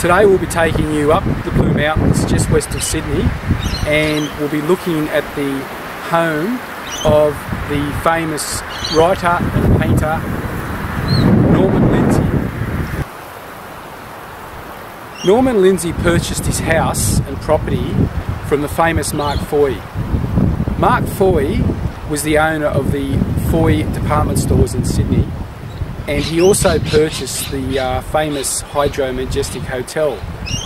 Today we'll be taking you up the Blue Mountains just west of Sydney, and we'll be looking at the home of the famous writer and painter Norman Lindsay. Norman Lindsay purchased his house and property from the famous Mark Foy. Mark Foy was the owner of the Foy department stores in Sydney, and he also purchased the famous Hydro Majestic Hotel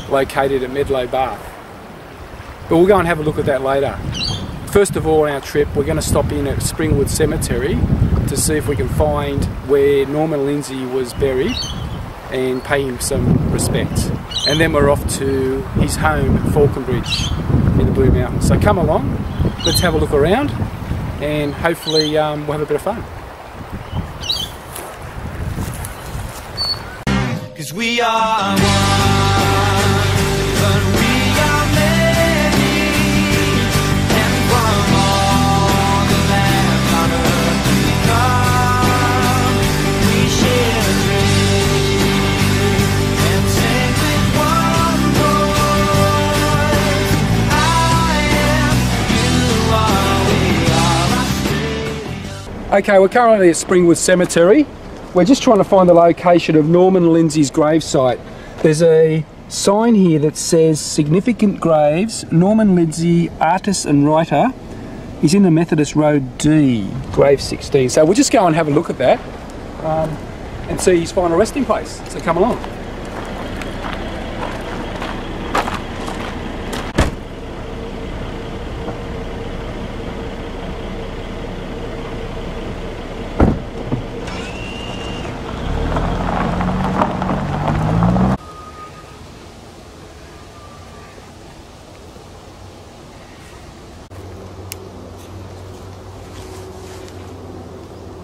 located at Medlow, Bath. But we'll go and have a look at that later. First of all, on our trip we're going to stop in at Springwood Cemetery to see if we can find where Norman Lindsay was buried and pay him some respect. And then we're off to his home at Falconbridge in the Blue Mountains. So come along, let's have a look around, and hopefully we'll have a bit of fun. 'Cause we are one, but we are many, and from all the land on earth we come, we share a dream, and sing with one voice. I am, you are, we are. Okay, we're currently at Springwood Cemetery. We're just trying to find the location of Norman Lindsay's gravesite. There's a sign here that says Significant Graves, Norman Lindsay, Artist and Writer. He's in the Methodist Road D, grave 16. So we'll just go and have a look at that and see his final resting place. So come along.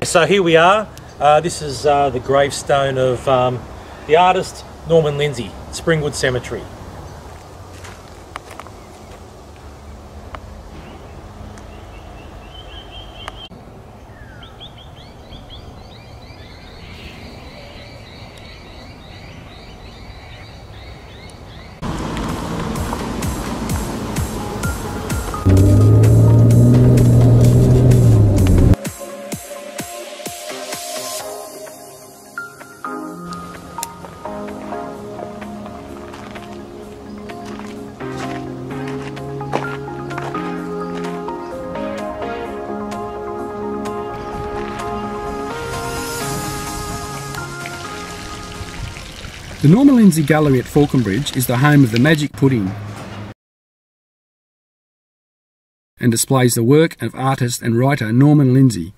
So here we are. This is the gravestone of the artist Norman Lindsay, Springwood Cemetery. The Norman Lindsay Gallery at Falconbridge is the home of the Magic Pudding and displays the work of artist and writer Norman Lindsay.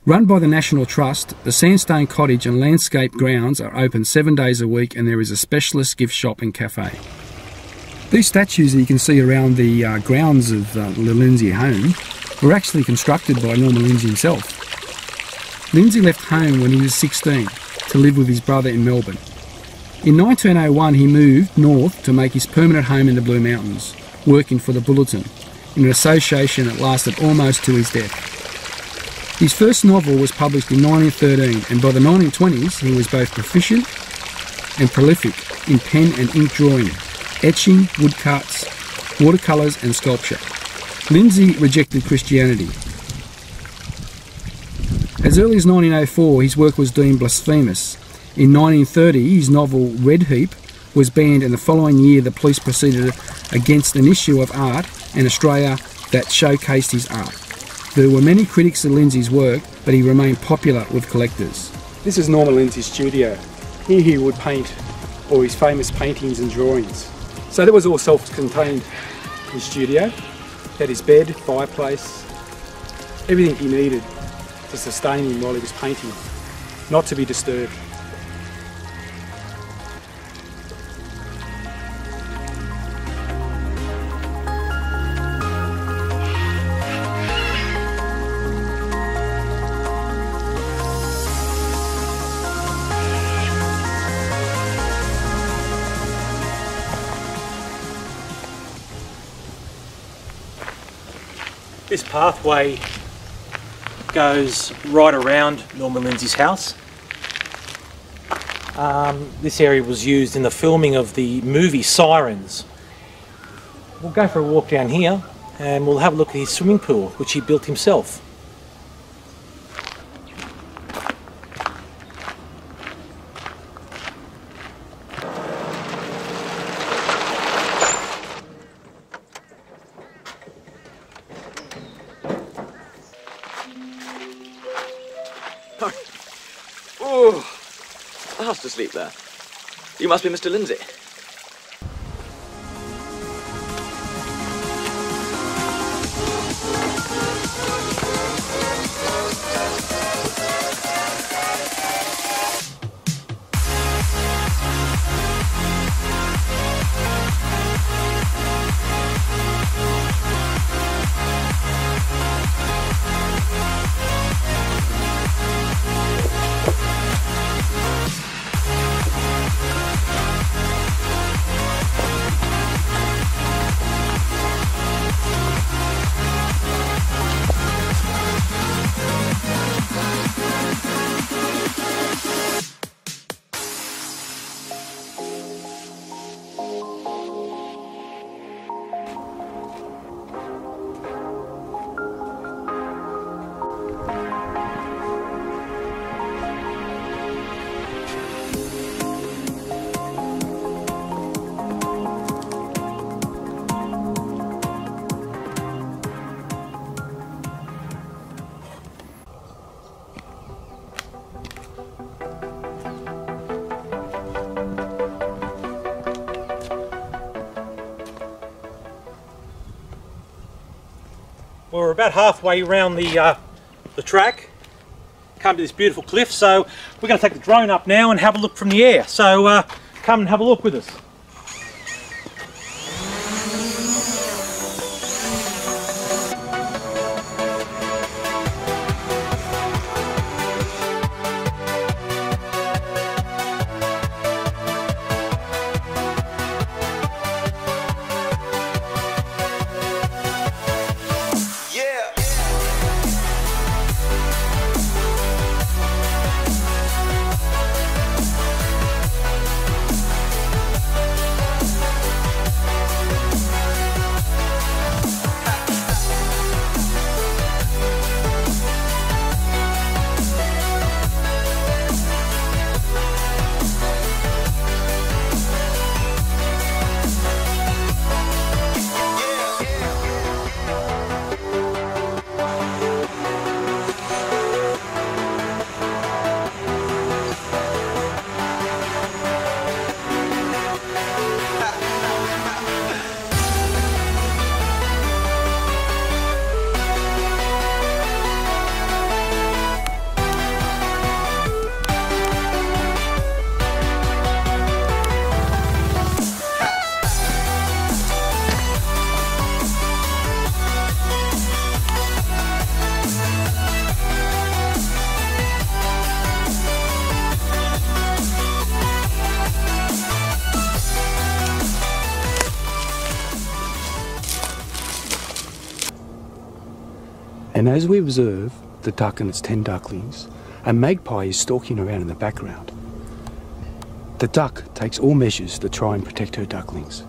Run by the National Trust, the Sandstone Cottage and landscape grounds are open 7 days a week, and there is a specialist gift shop and cafe. These statues that you can see around the grounds of the Lindsay home were actually constructed by Norman Lindsay himself. Lindsay left home when he was 16 to live with his brother in Melbourne. In 1901 he moved north to make his permanent home in the Blue Mountains, working for the Bulletin, in an association that lasted almost to his death. His first novel was published in 1913, and by the 1920s he was both proficient and prolific in pen and ink drawing, etching, woodcuts, watercolours and sculpture. Lindsay rejected Christianity. As early as 1904 his work was deemed blasphemous. In 1930 his novel Red Heap was banned, and the following year the police proceeded against an issue of art in Australia that showcased his art. There were many critics of Lindsay's work, but he remained popular with collectors. This is Norman Lindsay's studio. Here he would paint all his famous paintings and drawings. So that was all self-contained, his studio. He had his bed, fireplace, everything he needed to sustain him while he was painting, not to be disturbed. This pathway goes right around Norman Lindsay's house. This area was used in the filming of the movie Sirens. We'll go for a walk down here and we'll have a look at his swimming pool, which he built himself. Oh, fast asleep there. You must be Mr. Lindsay. We're about halfway around the track, come to this beautiful cliff, so we're going to take the drone up now and have a look from the air. So come and have a look with us. And as we observe the duck and its 10 ducklings, a magpie is stalking around in the background. The duck takes all measures to try and protect her ducklings.